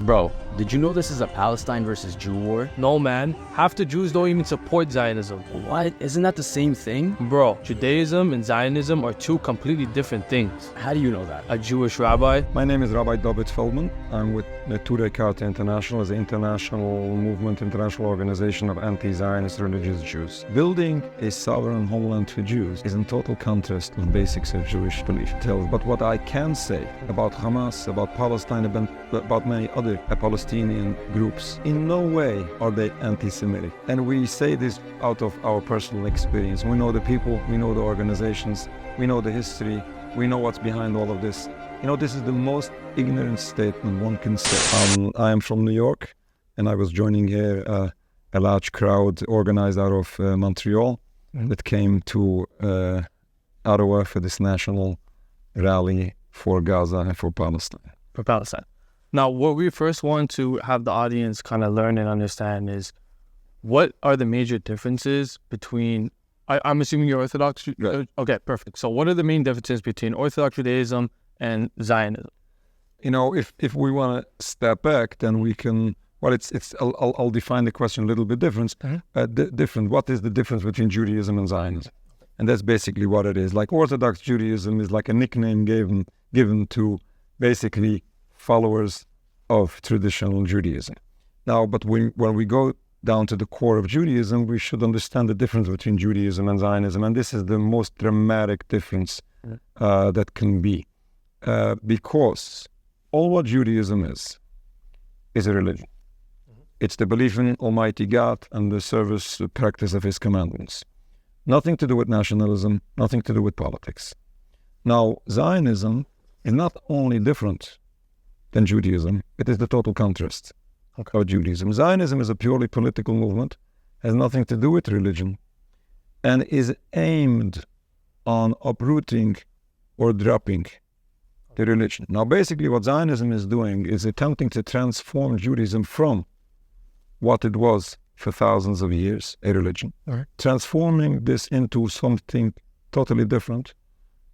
Bro, did you know this is a Palestine versus Jew war? No, man. Half the Jews don't even support Zionism. What? Isn't that the same thing? Bro, Judaism and Zionism are two completely different things. How do you know that? A Jewish rabbi. My name is Rabbi Dovid Feldman. I'm with Neturei Karta International as an international movement, international organization of anti-Zionist religious Jews. Building a sovereign homeland for Jews is in total contrast with basics of Jewish belief. But what I can say about Hamas, about Palestine, about many other Palestinian groups, in no way are they anti-Semitic. And we say this out of our personal experience. We know the people, we know the organizations, we know the history, we know what's behind all of this. You know, this is the most ignorant statement one can say. I am from New York, and I was joining here a large crowd organized out of Montreal that came to Ottawa for this national rally for Gaza and for Palestine. For Palestine. Now, what we first want to have the audience kind of learn and understand is what are the major differences between, I'm assuming you're Orthodox? Right. Okay, perfect. So what are the main differences between Orthodox Judaism and Zionism? You know, if we want to step back, then we can, well, I'll define the question a little bit different. Different. What is the difference between Judaism and Zionism? And that's basically what it is. Like Orthodox Judaism is like a nickname given to basically followers of traditional Judaism. Now, but when we go down to the core of Judaism, we should understand the difference between Judaism and Zionism. And this is the most dramatic difference that can be. Because all what Judaism is a religion. It's the belief in Almighty God and the service, the practice of His commandments. Nothing to do with nationalism, nothing to do with politics. Now, Zionism is not only different than Judaism, it is the total contrast of Judaism. Zionism is a purely political movement, has nothing to do with religion, and is aimed on uprooting or dropping the religion. Now, basically what Zionism is doing is attempting to transform Judaism from what it was for thousands of years, a religion, transforming this into something totally different,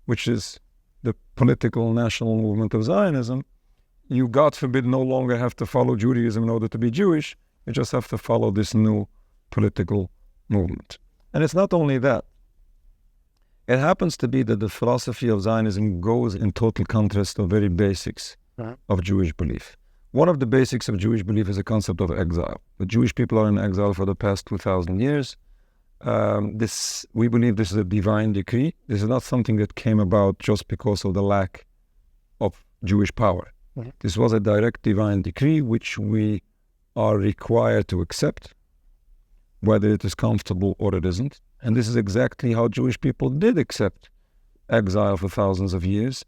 which is the political national movement of Zionism. You, God forbid, no longer have to follow Judaism in order to be Jewish. You just have to follow this new political movement. And it's not only that. It happens to be that the philosophy of Zionism goes in total contrast to very basics of Jewish belief. One of the basics of Jewish belief is the concept of exile. The Jewish people are in exile for the past 2,000 years. We believe this is a divine decree. This is not something that came about just because of the lack of Jewish power. This was a direct divine decree which we are required to accept, whether it is comfortable or it isn't. And this is exactly how Jewish people did accept exile for thousands of years.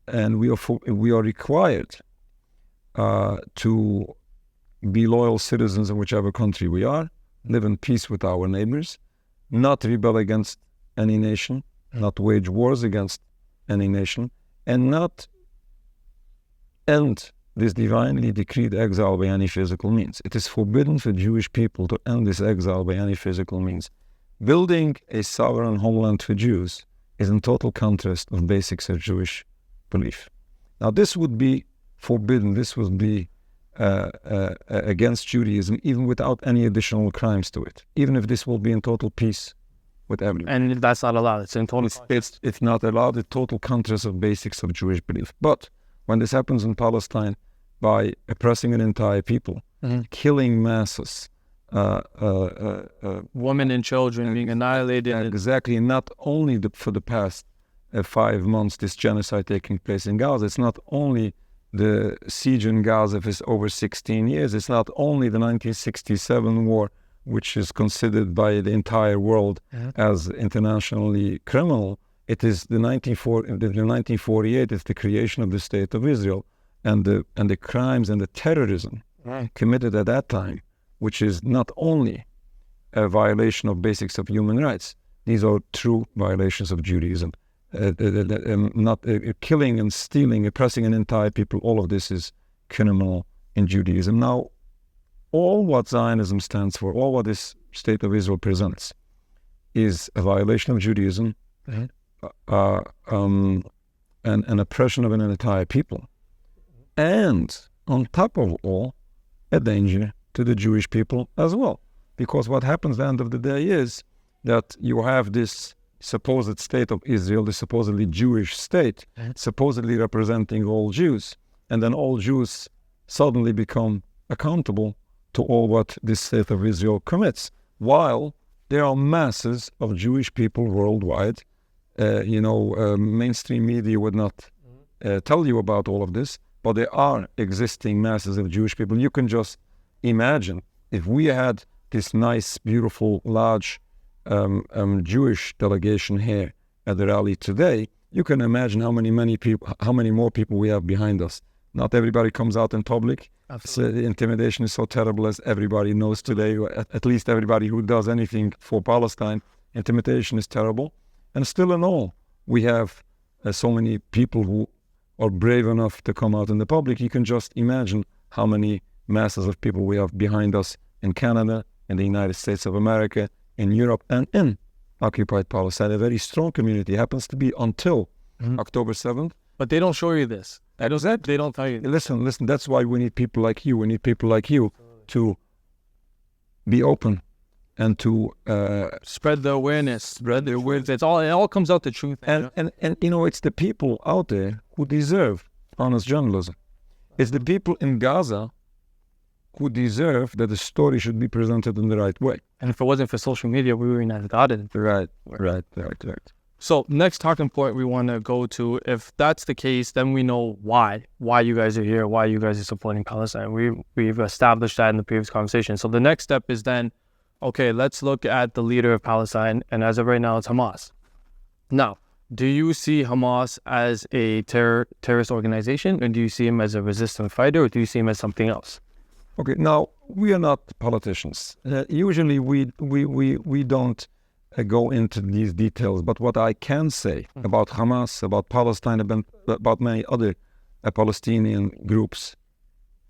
And we are required to be loyal citizens in whichever country we are, live in peace with our neighbors, not rebel against any nation, not wage wars against any nation, and not end this divinely decreed exile by any physical means. It is forbidden for Jewish people to end this exile by any physical means. Building a sovereign homeland for Jews is in total contrast of basics of Jewish belief. Now, this would be forbidden. This would be against Judaism, even without any additional crimes to it. Even if this will be in total peace with everyone. And if that's not allowed, it's in total it's not allowed. The total contrast of basics of Jewish belief. But when this happens in Palestine by oppressing an entire people, killing masses, women and children being annihilated. Exactly. Not only for the past 5 months, this genocide taking place in Gaza. It's not only the siege in Gaza for over 16 years. It's not only the 1967 war, which is considered by the entire world as internationally criminal. It is the 1948. It's the creation of the State of Israel, and the crimes and the terrorism committed at that time, which is not only a violation of basics of human rights. These are true violations of Judaism. Killing and stealing, oppressing an entire people, all of this is criminal in Judaism. Now, all what Zionism stands for, all what this State of Israel presents, is a violation of Judaism, an oppression of an entire people, and on top of all, a danger to the Jewish people as well. Because what happens at the end of the day is that you have this supposed state of Israel, the supposedly Jewish state, supposedly representing all Jews, and then all Jews suddenly become accountable to all what this state of Israel commits, while there are masses of Jewish people worldwide. Mainstream media would not tell you about all of this, but there are existing masses of Jewish people. You can just imagine if we had this nice, beautiful, large Jewish delegation here at the rally today, you can imagine how many more people we have behind us. Not everybody comes out in public. So the intimidation is so terrible, as everybody knows today, at least everybody who does anything for Palestine. Intimidation is terrible. And still in all, we have so many people who are brave enough to come out in the public. You can just imagine how many masses of people we have behind us in Canada, in the United States of America, in Europe, and in occupied Palestine. A very strong community happens to be until October 7th. But they don't show you this. They don't tell you. Listen, that's why we need people like you. We need people like you to be open and to spread the awareness. It all comes out the truth. And it's the people out there who deserve honest journalism. It's the people in Gaza who deserve that the story should be presented in the right way. And if it wasn't for social media, we wouldn't have got it. Right. So next talking point we want to go to, if that's the case, then we know why you guys are here, why you guys are supporting Palestine. We've established that in the previous conversation. So the next step is then, okay, let's look at the leader of Palestine, and as of right now, it's Hamas. Now, do you see Hamas as a terrorist organization, or do you see him as a resistant fighter, or do you see him as something else? Okay, now, we are not politicians. Usually we don't go into these details, but what I can say about Hamas, about Palestine, about many other Palestinian groups,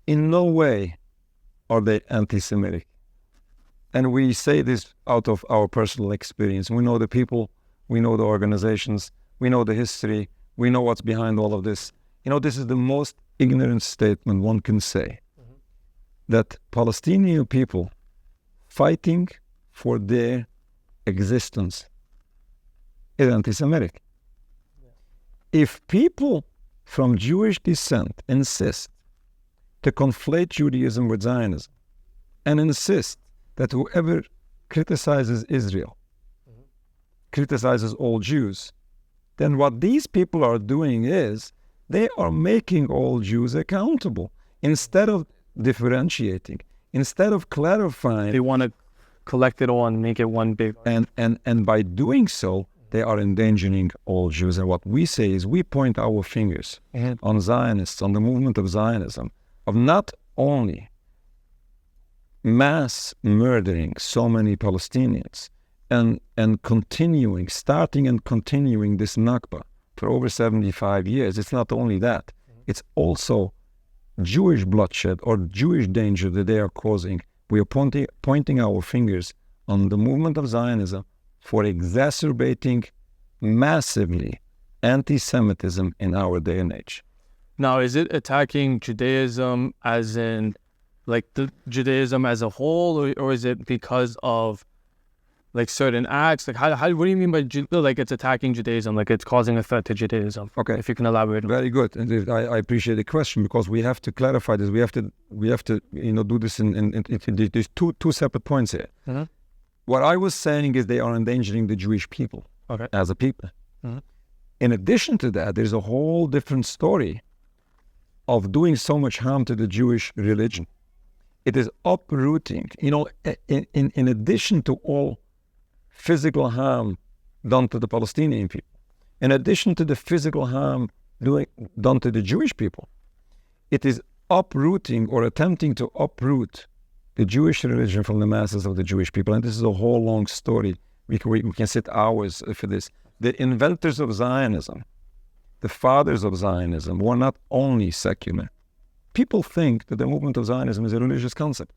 in no way are they anti-Semitic. And we say this out of our personal experience. We know the people, we know the organizations, we know the history, we know what's behind all of this. This is the most ignorant statement one can say, that Palestinian people fighting for their existence is anti-Semitic. If people from Jewish descent insist to conflate Judaism with Zionism and insist that whoever criticizes Israel criticizes all Jews, then what these people are doing is they are making all Jews accountable. Instead of differentiating, instead of clarifying, they want to collect it all and make it one big. And by doing so, they are endangering all Jews. And what we say is we point our fingers on Zionists, on the movement of Zionism, of not only mass murdering so many Palestinians and starting and continuing this Nakba for over 75 years. It's not only that, it's also Jewish bloodshed or Jewish danger that they are causing. We are pointing our fingers on the movement of Zionism for exacerbating massively anti-Semitism in our day and age. Now, is it attacking Judaism as in, like, the Judaism as a whole, or is it because of, like, certain acts? Like, what do you mean by, like, it's attacking Judaism, like it's causing a threat to Judaism? Okay. If you can elaborate. Very good. And I appreciate the question, because we have to clarify this. We have to do this in there's two separate points here. Mm-hmm. What I was saying is they are endangering the Jewish people as a people. Mm-hmm. In addition to that, there's a whole different story of doing so much harm to the Jewish religion. It is uprooting, in addition to all physical harm done to the Palestinian people, in addition to the physical harm done to the Jewish people, it is uprooting or attempting to uproot the Jewish religion from the masses of the Jewish people. And this is a whole long story. We can sit hours for this. The inventors of Zionism, the fathers of Zionism, were not only secular. People think that the movement of Zionism is a religious concept.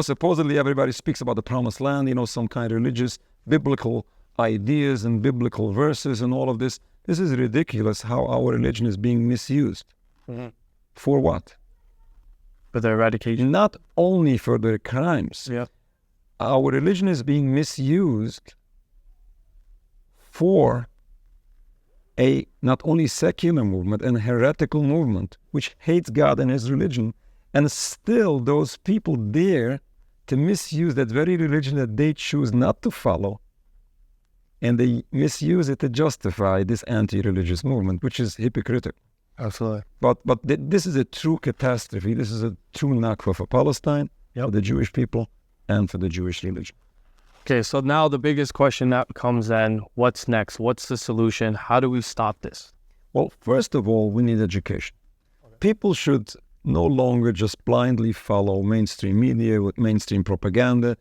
Supposedly everybody speaks about the promised land, some kind of religious, biblical ideas and biblical verses and all of this. This is ridiculous how our religion is being misused. Mm-hmm. For what? For the eradication. Not only for their crimes. Yeah. Our religion is being misused for a not only secular movement, an heretical movement, which hates God and his religion, and still those people dare to misuse that very religion that they choose not to follow, and they misuse it to justify this anti-religious movement, which is hypocritical. Absolutely. But this is a true catastrophe. This is a true nakba for Palestine, for the Jewish people, and for the Jewish religion. Okay, so now the biggest question that comes then, what's next? What's the solution? How do we stop this? Well, first of all, we need education. People should no longer just blindly follow mainstream media with mainstream propaganda.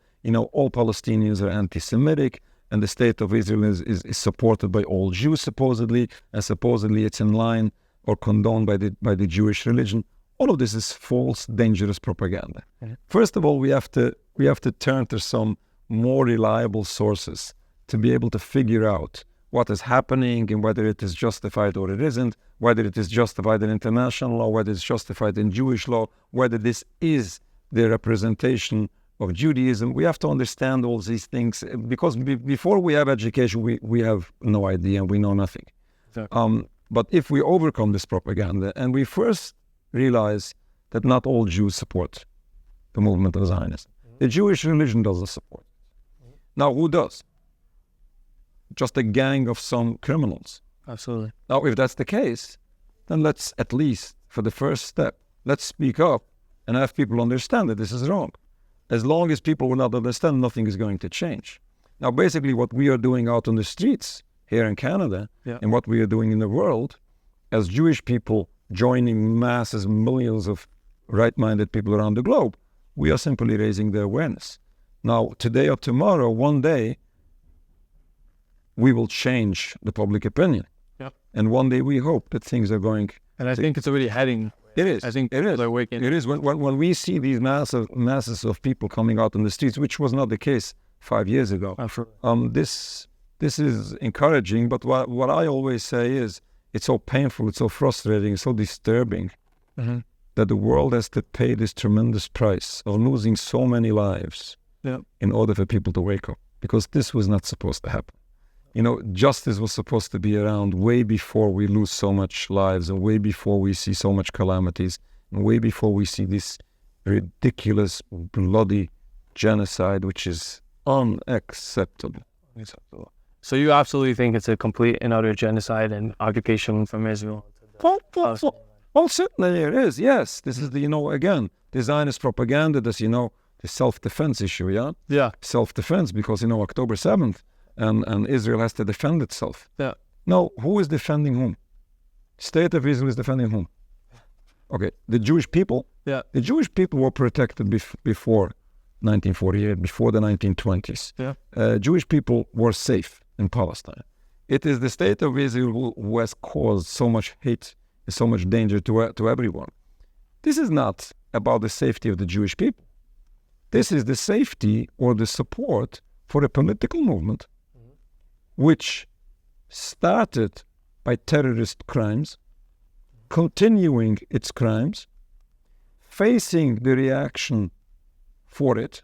All Palestinians are anti-Semitic, and the state of Israel is supported by all Jews, supposedly, and supposedly it's in line or condoned by the Jewish religion. All of this is false, dangerous propaganda. Mm-hmm. First of all, we have to turn to some more reliable sources to be able to figure out what is happening and whether it is justified or it isn't, whether it is justified in international law, whether it's justified in Jewish law, whether this is the representation of Judaism. We have to understand all these things because before we have education, we have no idea and we know nothing. Exactly. But if we overcome this propaganda and we first realize that not all Jews support the movement of Zionism, the Jewish religion doesn't support it. Now, who does? Just a gang of some criminals. Absolutely. Now, if that's the case, then let's at least, for the first step, let's speak up and have people understand that this is wrong. As long as people will not understand, nothing is going to change. Now, basically, what we are doing out on the streets here in Canada and what we are doing in the world, as Jewish people joining masses, millions of right-minded people around the globe, we are simply raising the awareness. Now, today or tomorrow, one day, we will change the public opinion. Yep. And one day we hope that things are going... And I think it's already heading. It is. I think it is. They're waking. It is. When we see these masses of people coming out on the streets, which was not the case 5 years ago, this is encouraging. But what I always say is, it's so painful, it's so frustrating, it's so disturbing that the world has to pay this tremendous price of losing so many lives in order for people to wake up, because this was not supposed to happen. Justice was supposed to be around way before we lose so much lives and way before we see so much calamities and way before we see this ridiculous, bloody genocide, which is unacceptable. So you absolutely think it's a complete and utter genocide and occupation from Israel? Well, certainly it is, yes. This is again, the Zionist propaganda, the self-defense issue, Yeah, self-defense, because, October 7th, and Israel has to defend itself. Yeah. Now, who is defending whom? State of Israel is defending whom? Okay, the Jewish people. Yeah. The Jewish people were protected before 1948, before the 1920s. Yeah. Jewish people were safe in Palestine. It is the state of Israel who has caused so much hate and so much danger to everyone. This is not about the safety of the Jewish people. This is the safety or the support for a political movement which started by terrorist crimes, continuing its crimes, facing the reaction for it,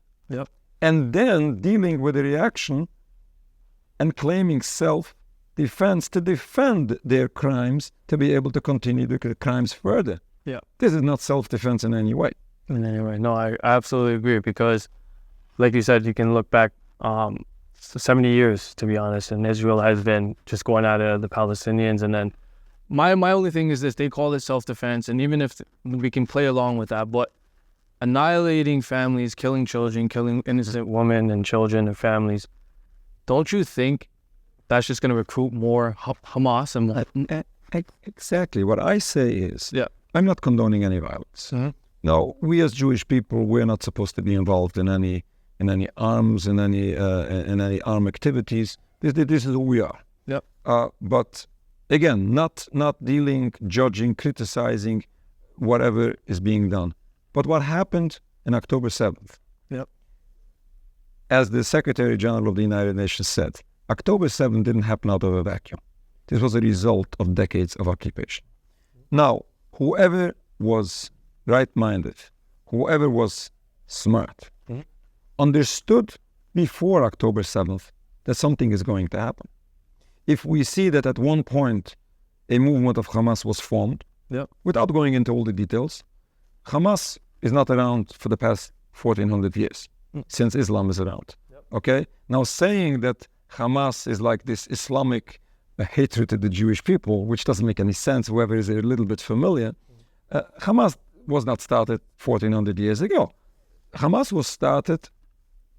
and then dealing with the reaction and claiming self-defense to defend their crimes, to be able to continue the crimes further. Yeah. This is not self-defense in any way. In any way. No, I absolutely agree, because, like you said, you can look back 70 years, to be honest, and Israel has been just going at the Palestinians. And then my only thing is this: they call it self-defense, and even if we can play along with that, but annihilating families, killing children, killing innocent women and children and families, don't you think that's just going to recruit more Hamas? And exactly. What I say is, I'm not condoning any violence. No, we as Jewish people, we're not supposed to be involved in any arms, in any armed activities. This is who we are. But again, not dealing, judging, criticizing whatever is being done. But what happened in October 7th? As the Secretary General of the United Nations said, October 7th didn't happen out of a vacuum. This was a result of decades of occupation. Now, whoever was right-minded, whoever was smart, understood before October 7th that something is going to happen. If we see that at one point a movement of Hamas was formed, without going into all the details, Hamas is not around for the past 1400 years, since Islam is around. Okay? Now saying that Hamas is like this Islamic hatred to the Jewish people, which doesn't make any sense, whoever is a little bit familiar, Hamas was not started 1400 years ago. Hamas was started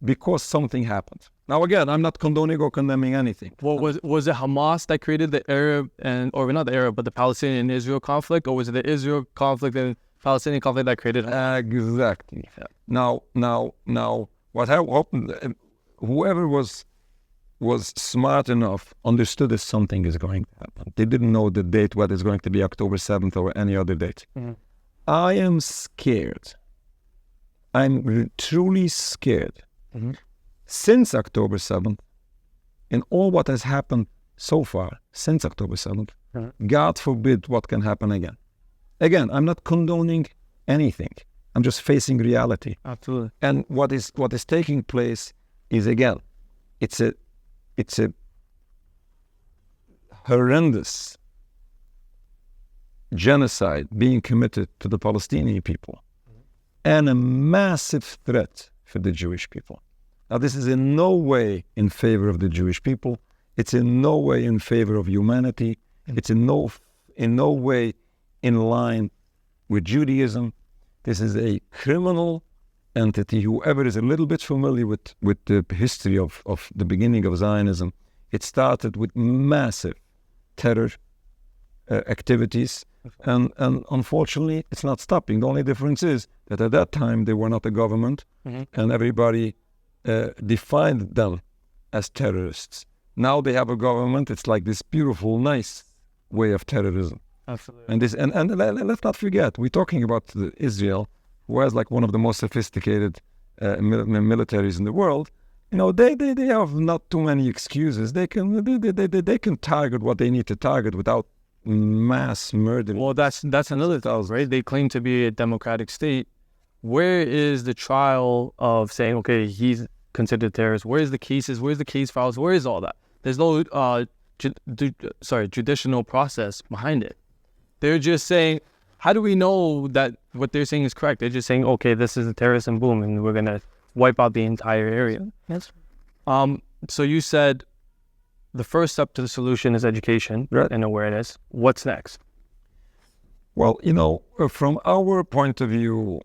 because something happened. Now again, I'm not condoning or condemning anything. Well, was it Hamas that created the Arab or not the Arab, but the Palestinian and Israel conflict, or was it the Israel conflict and Palestinian conflict that created Hamas? Exactly. Now, what happened? Whoever was smart enough understood that something is going to happen. They didn't know the date, whether it's going to be October 7th or any other date. I am scared. I'm truly scared. Since October 7th, in all what has happened so far since October 7th, God forbid what can happen again. Again, I'm not condoning anything. I'm just facing reality. Absolutely. And what is taking place is, again, it's a horrendous genocide being committed to the Palestinian people and a massive threat for the Jewish people. Now, this is in no way in favor of the Jewish people. It's in no way in favor of humanity. It's in no way in line with Judaism. This is a criminal entity. Whoever is a little bit familiar with the history of the beginning of Zionism, it started with massive terror activities, and unfortunately, it's not stopping. The only difference is that at that time, they were not a government, and everybody defined them as terrorists. Now they have a government. It's like this beautiful, nice way of terrorism. Absolutely. And let's not forget, we're talking about Israel, who has like one of the most sophisticated militaries in the world. You know, they have not too many excuses. They can target what they need to target without mass murder. Well, that's another thing, right? They claim to be a democratic state. Where is the trial of saying, okay, he's considered a terrorist? Where's the cases? Where's the case files? Where is all that? There's no judicial process behind it. They're just saying, how do we know that what they're saying is correct? They're just saying, okay, this is a terrorist and boom, and we're going to wipe out the entire area. Yes. So you said the first step to the solution is education and awareness. What's next? Well, you know, from our point of view,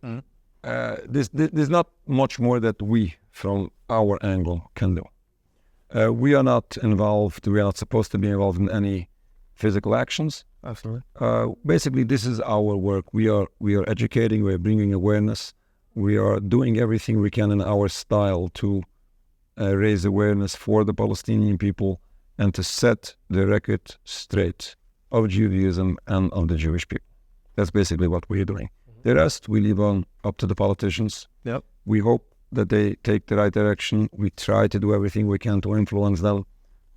there's not much more that we, from our angle, can do. We are not involved. We are not supposed to be involved in any physical actions. Absolutely. Basically, this is our work. We are educating. We are bringing awareness. We are doing everything we can in our style to raise awareness for the Palestinian people and to set the record straight of Judaism and of the Jewish people. That's basically what we are doing. The rest we leave up to the politicians. Yep. We hope that they take the right direction. We try to do everything we can to influence them.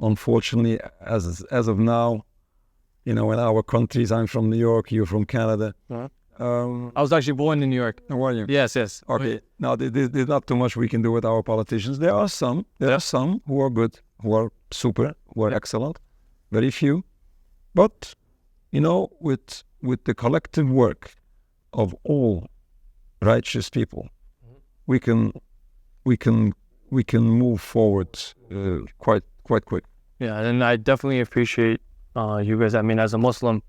Unfortunately, as of now, you know, in our countries, I'm from New York, you're from Canada. I was actually born in New York. How are you? Yes. Okay. Now, there's not too much we can do with our politicians. There are some who are good, who are super, who are excellent. Very few. But, you know, with the collective work of all righteous people, we can move forward quite quick. Yeah, and I definitely appreciate you guys. I mean, as a Muslim,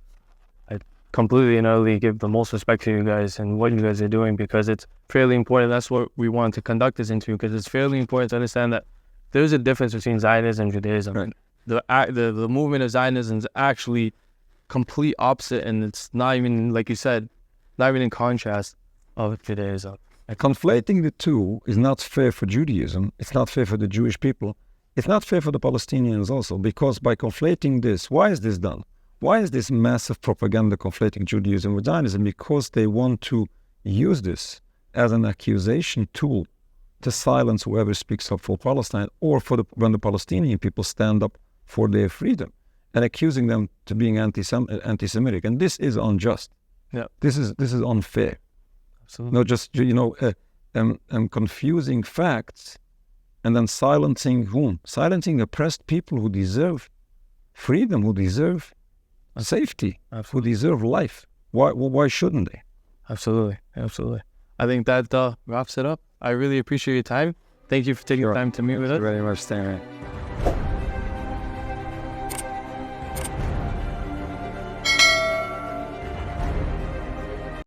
I completely and utterly give the most respect to you guys and what you guys are doing, because it's fairly important. That's what we want to conduct this into, because it's fairly important to understand that there's a difference between Zionism and Judaism. Right. The movement of Zionism is actually complete opposite, and it's not even, like you said, not even in contrast of Judaism. Conflating the two is not fair for Judaism. It's not fair for the Jewish people. It's not fair for the Palestinians also, because by conflating this, why is this done? Why is this massive propaganda conflating Judaism with Zionism? Because they want to use this as an accusation tool to silence whoever speaks up for Palestine, or when the Palestinian people stand up for their freedom, and accusing them to being anti-Semitic. And this is unjust. Yeah. This is unfair. Absolutely. Not just, confusing facts and then silencing whom? Silencing oppressed people who deserve freedom, who deserve safety, who deserve life. Why shouldn't they? Absolutely. I think that wraps it up. I really appreciate your time. Thank you for taking the time to meet with us. Thank you very much, Stanley.